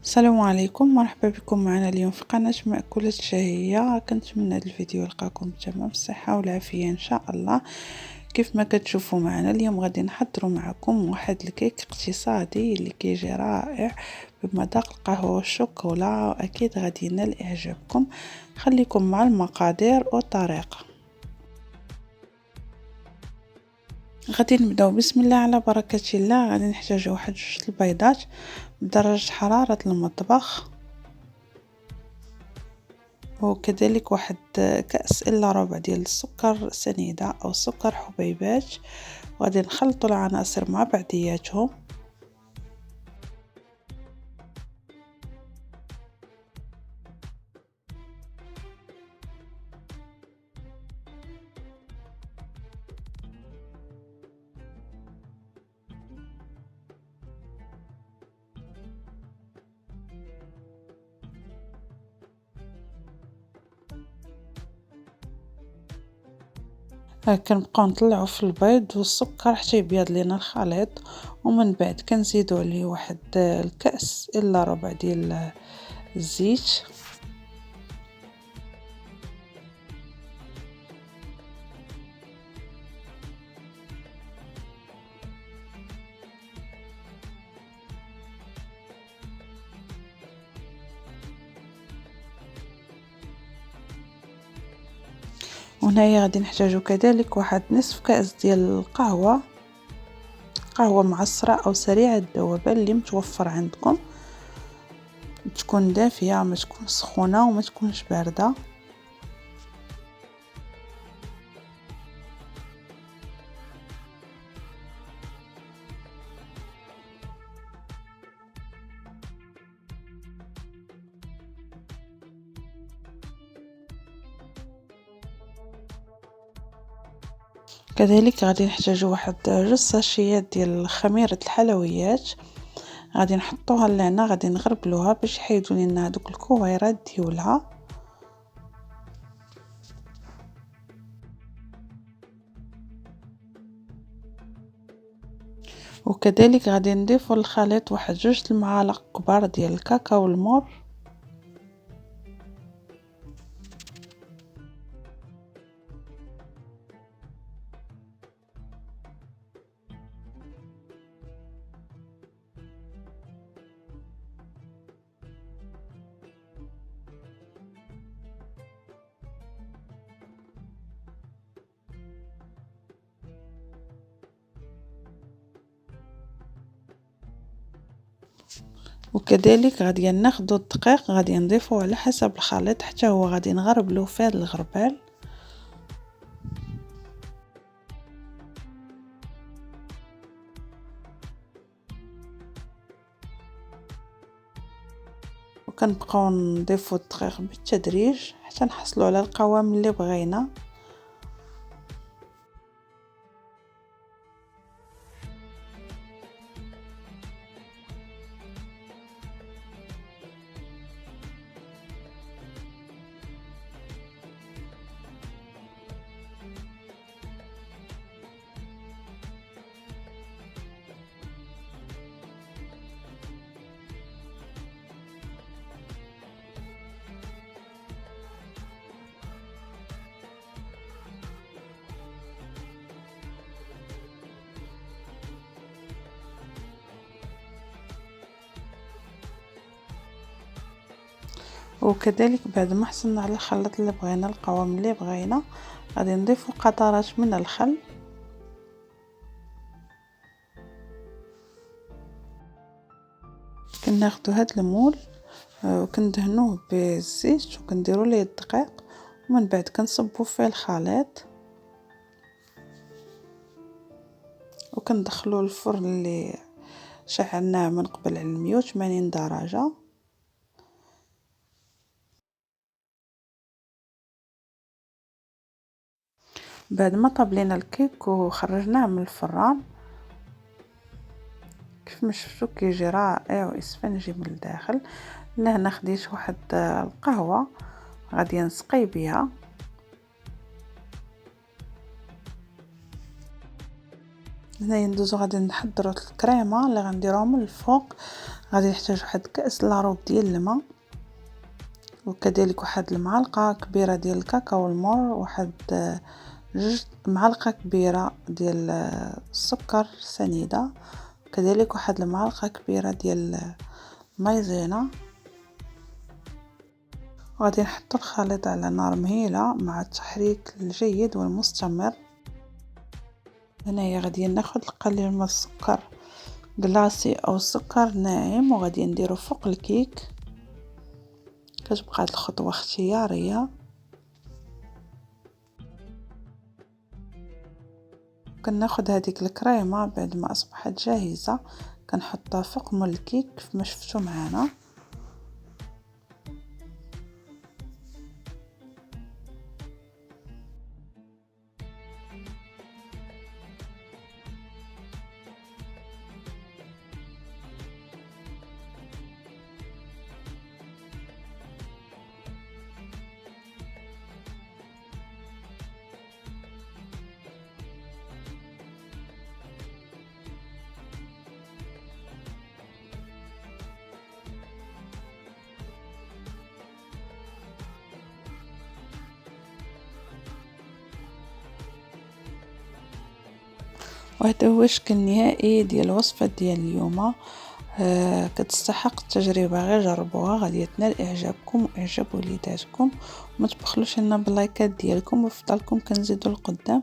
السلام عليكم، مرحبا بكم معنا اليوم في قناة مأكولات شهية. كنتمنى هذا الفيديو يلقاكم بتمام الصحة والعافية إن شاء الله. كيف ما كتشوفوا معنا اليوم غادي نحضروا معكم واحد الكيك اقتصادي اللي كيجي رائع بمذاق القهوة والشوكولا، وأكيد غادي ينال إعجابكم. خليكم مع المقادير والطريقة. غادي نبداو بسم الله على بركة الله. غادي نحتاجو واحد 2 البيضات بدرجة حرارة المطبخ، وكذلك واحد كأس إلا ربع ديال السكر سنيدة أو سكر حبيبات، وغادي نخلطوا العناصر مع بعضياتهم. كنبقاو نطلعوا في البيض والسكر حتى يبيض لينا الخليط، ومن بعد كنزيدوا عليه واحد الكأس إلا ربع ديال الزيت. وهنايا غادي نحتاجو كذلك واحد نصف كأس ديال القهوة، قهوة معصرة أو سريعة الذوبان اللي متوفر عندكم، تكون دافية ما تكون سخونة وما تكونش باردة. كذلك غادي نحتاجو واحد 2 ساشيات ديال خميرة الحلويات، غادي نحطوها لهنا، غادي نغربلوها باش يحيدو لينا هادوك الكويرات ديولها. وكذلك غادي نضيفو للخليط واحد 2 المعالق كبار ديال الكاكاو المور، وكذلك غادي ناخدو الدقيق غادي نضيفوه على حسب الخليط حتى هو غادي نغربلوه في هذا الغربال. وكنبقاو نضيفو الدقيق بالتدريج حتى نحصلوا على القوام اللي بغينا. وكذلك بعد ما حصلنا على الخليط اللي بغينا القوام اللي بغينا غادي نضيفو قطرات من الخل، كناخدو هاد المول وكندهنوه بالزيت وكنديروا ليه الدقيق، ومن بعد كنصبوا فيه الخليط وكندخلوه الفرن اللي شعلناه من قبل على 180 درجة. بعد ما طاب لينا الكيك وخرجناه من الفران كيف ما شفتوا كيجي رائع واسفنجي من الداخل. لهنا خديت واحد القهوة غادي نسقي بها، هنايا ندوزو غادي نحضرو الكريمه اللي غنديروها من الفوق. غادي نحتاج واحد كاس لاروب ديال الماء، وكذلك واحد المعلقه كبيره ديال الكاكاو المر، واحد 2 معالق كبيره ديال السكر سنيده، وكذلك واحد المعلقه كبيره ديال المايزينا. وغادي نحطو الخليط على نار مهيله مع التحريك الجيد والمستمر. هنايا غادي ناخذ القليل من السكر كلاصي او السكر ناعم وغادي نديرو فوق الكيك. كتبقى هاد الخطوه اختياريه. كناخذ هذيك الكريمه بعد ما اصبحت جاهزه كنحطها فوق من الكيك كيف ما شفتوا معنا. وهذا هو الشكل النهائي ديال الوصفه ديال اليوم. كتستحق التجربه، غير جربوها غادي تنال اعجابكم واعجاب وليداتكم. وما تبخلوش لنا باللايكات ديالكم، وفضلكم كنزيدوا القدام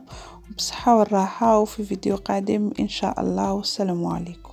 بصحه والراحه. وفي فيديو قادم ان شاء الله، والسلام عليكم.